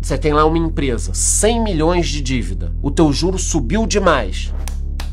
Você tem lá uma empresa, 100 milhões de dívida, o teu juro subiu demais.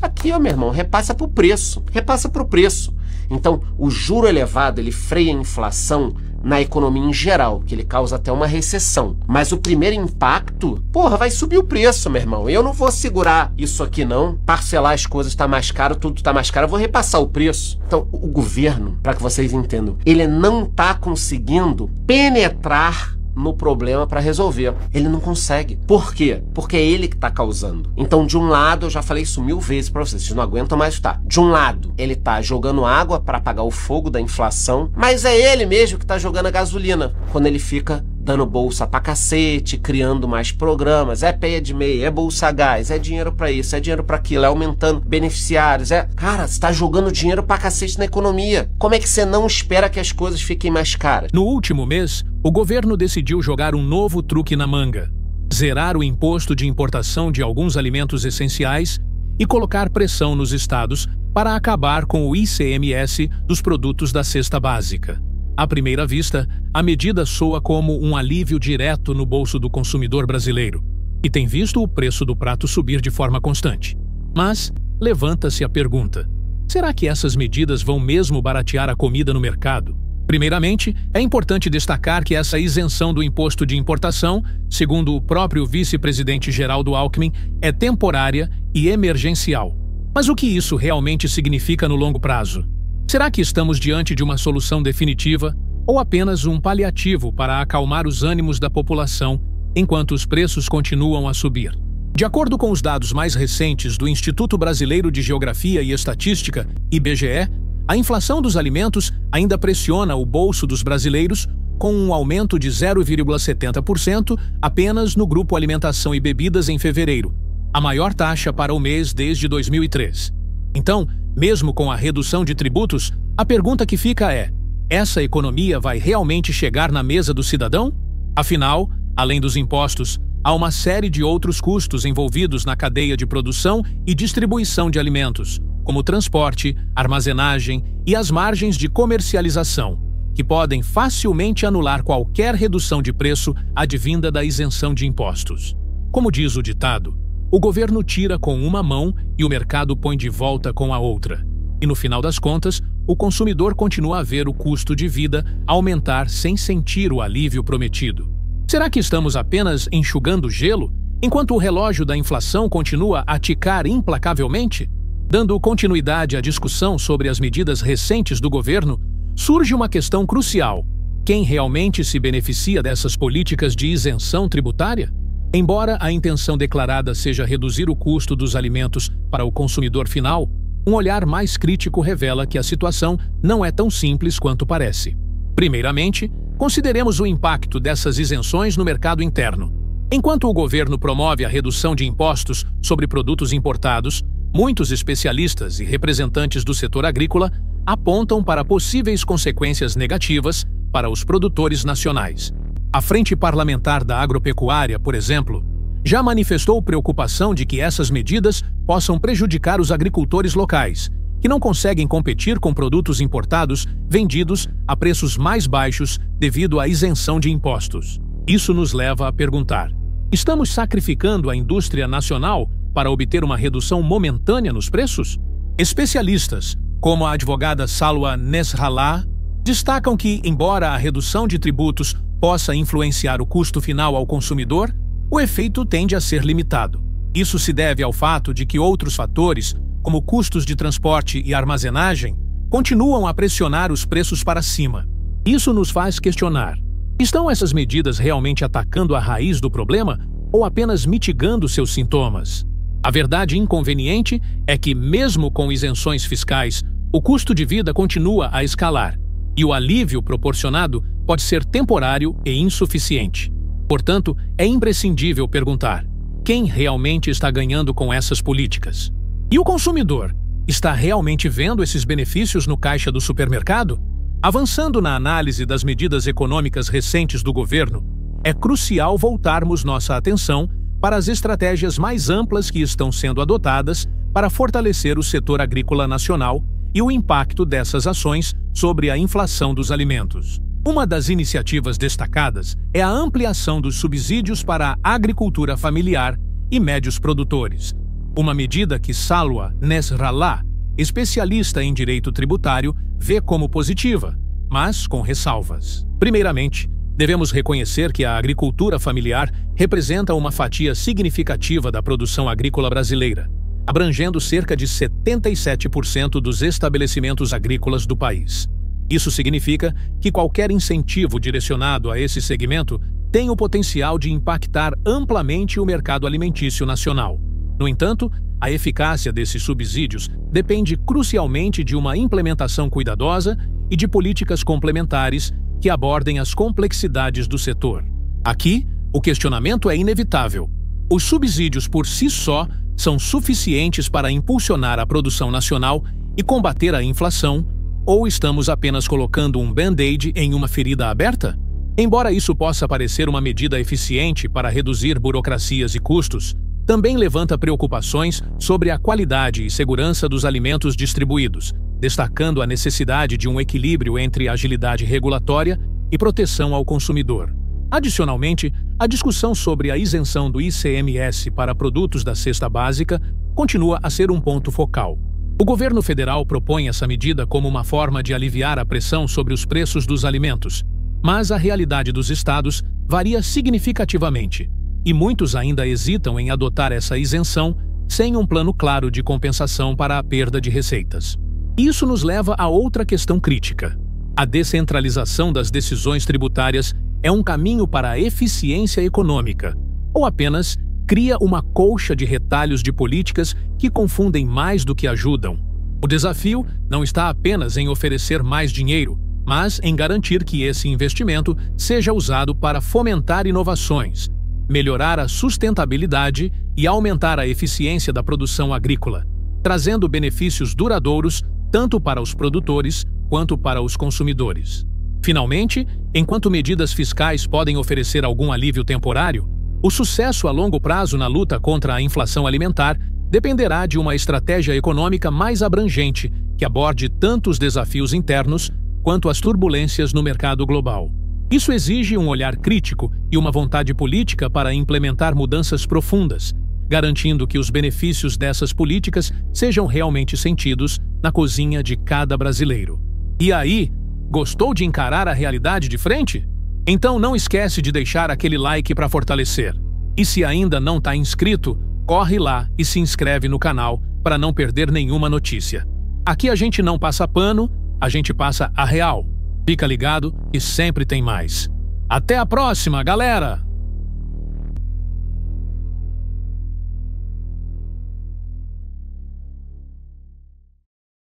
Aqui, ó, meu irmão, repassa pro preço, repassa pro preço. Então, o juro elevado, ele freia a inflação na economia em geral, que ele causa até uma recessão. Mas o primeiro impacto, porra, vai subir o preço, meu irmão. Eu não vou segurar isso aqui, não. Parcelar as coisas tá mais caro, tudo tá mais caro, eu vou repassar o preço. Então, o governo, para que vocês entendam, ele não tá conseguindo penetrar no problema para resolver. Ele não consegue. Por quê? Porque é ele que tá causando. Então, de um lado, eu já falei isso 1000 vezes para vocês não aguentam mais escutar. De um lado, ele tá jogando água para apagar o fogo da inflação, mas é ele mesmo que tá jogando a gasolina quando ele fica dando bolsa pra cacete, criando mais programas, é peia de meia, é bolsa gás, é dinheiro pra isso, é dinheiro pra aquilo, é aumentando beneficiários, Cara, você tá jogando dinheiro pra cacete na economia. Como é que você não espera que as coisas fiquem mais caras? No último mês, o governo decidiu jogar um novo truque na manga: zerar o imposto de importação de alguns alimentos essenciais e colocar pressão nos estados para acabar com o ICMS dos produtos da cesta básica. À primeira vista, a medida soa como um alívio direto no bolso do consumidor brasileiro, e tem visto o preço do prato subir de forma constante. Mas levanta-se a pergunta: será que essas medidas vão mesmo baratear a comida no mercado? Primeiramente, é importante destacar que essa isenção do imposto de importação, segundo o próprio vice-presidente Geraldo Alckmin, é temporária e emergencial. Mas o que isso realmente significa no longo prazo? Será que estamos diante de uma solução definitiva ou apenas um paliativo para acalmar os ânimos da população enquanto os preços continuam a subir? De acordo com os dados mais recentes do Instituto Brasileiro de Geografia e Estatística, IBGE, a inflação dos alimentos ainda pressiona o bolso dos brasileiros, com um aumento de 0,70% apenas no grupo alimentação e bebidas em fevereiro, a maior taxa para o mês desde 2003. Então, mesmo com a redução de tributos, a pergunta que fica é: essa economia vai realmente chegar na mesa do cidadão? Afinal, além dos impostos, há uma série de outros custos envolvidos na cadeia de produção e distribuição de alimentos, como transporte, armazenagem e as margens de comercialização, que podem facilmente anular qualquer redução de preço advinda da isenção de impostos. Como diz o ditado, o governo tira com uma mão e o mercado põe de volta com a outra. E no final das contas, o consumidor continua a ver o custo de vida aumentar sem sentir o alívio prometido. Será que estamos apenas enxugando gelo, enquanto o relógio da inflação continua a ticar implacavelmente? Dando continuidade à discussão sobre as medidas recentes do governo, surge uma questão crucial: quem realmente se beneficia dessas políticas de isenção tributária? Embora a intenção declarada seja reduzir o custo dos alimentos para o consumidor final, um olhar mais crítico revela que a situação não é tão simples quanto parece. Primeiramente, consideremos o impacto dessas isenções no mercado interno. Enquanto o governo promove a redução de impostos sobre produtos importados, muitos especialistas e representantes do setor agrícola apontam para possíveis consequências negativas para os produtores nacionais. A Frente Parlamentar da Agropecuária, por exemplo, já manifestou preocupação de que essas medidas possam prejudicar os agricultores locais, que não conseguem competir com produtos importados vendidos a preços mais baixos devido à isenção de impostos. Isso nos leva a perguntar: estamos sacrificando a indústria nacional para obter uma redução momentânea nos preços? Especialistas, como a advogada Salwa Nesrallah, destacam que, embora a redução de tributos possa influenciar o custo final ao consumidor, o efeito tende a ser limitado. Isso se deve ao fato de que outros fatores, como custos de transporte e armazenagem, continuam a pressionar os preços para cima. Isso nos faz questionar: estão essas medidas realmente atacando a raiz do problema ou apenas mitigando seus sintomas? A verdade inconveniente é que, mesmo com isenções fiscais, o custo de vida continua a escalar, e o alívio proporcionado pode ser temporário e insuficiente. Portanto, é imprescindível perguntar: quem realmente está ganhando com essas políticas? E o consumidor está realmente vendo esses benefícios no caixa do supermercado? Avançando na análise das medidas econômicas recentes do governo, é crucial voltarmos nossa atenção para as estratégias mais amplas que estão sendo adotadas para fortalecer o setor agrícola nacional e o impacto dessas ações sobre a inflação dos alimentos. Uma das iniciativas destacadas é a ampliação dos subsídios para a agricultura familiar e médios produtores, uma medida que Salwa Nasrallah, especialista em direito tributário, vê como positiva, mas com ressalvas. Primeiramente, devemos reconhecer que a agricultura familiar representa uma fatia significativa da produção agrícola brasileira, abrangendo cerca de 77% dos estabelecimentos agrícolas do país. Isso significa que qualquer incentivo direcionado a esse segmento tem o potencial de impactar amplamente o mercado alimentício nacional. No entanto, a eficácia desses subsídios depende crucialmente de uma implementação cuidadosa e de políticas complementares que abordem as complexidades do setor. Aqui, o questionamento é inevitável. Os subsídios por si só são suficientes para impulsionar a produção nacional e combater a inflação, ou estamos apenas colocando um band-aid em uma ferida aberta? Embora isso possa parecer uma medida eficiente para reduzir burocracias e custos, também levanta preocupações sobre a qualidade e segurança dos alimentos distribuídos, destacando a necessidade de um equilíbrio entre agilidade regulatória e proteção ao consumidor. Adicionalmente, a discussão sobre a isenção do ICMS para produtos da cesta básica continua a ser um ponto focal. O governo federal propõe essa medida como uma forma de aliviar a pressão sobre os preços dos alimentos, mas a realidade dos estados varia significativamente, e muitos ainda hesitam em adotar essa isenção sem um plano claro de compensação para a perda de receitas. Isso nos leva a outra questão crítica. A descentralização das decisões tributárias é um caminho para a eficiência econômica, ou apenas cria uma colcha de retalhos de políticas que confundem mais do que ajudam. O desafio não está apenas em oferecer mais dinheiro, mas em garantir que esse investimento seja usado para fomentar inovações, melhorar a sustentabilidade e aumentar a eficiência da produção agrícola, trazendo benefícios duradouros tanto para os produtores quanto para os consumidores. Finalmente, enquanto medidas fiscais podem oferecer algum alívio temporário, o sucesso a longo prazo na luta contra a inflação alimentar dependerá de uma estratégia econômica mais abrangente que aborde tanto os desafios internos quanto as turbulências no mercado global. Isso exige um olhar crítico e uma vontade política para implementar mudanças profundas, garantindo que os benefícios dessas políticas sejam realmente sentidos na cozinha de cada brasileiro. E aí, gostou de encarar a realidade de frente? Então não esquece de deixar aquele like para fortalecer. E se ainda não está inscrito, corre lá e se inscreve no canal para não perder nenhuma notícia. Aqui a gente não passa pano, a gente passa a real. Fica ligado que sempre tem mais. Até a próxima, galera!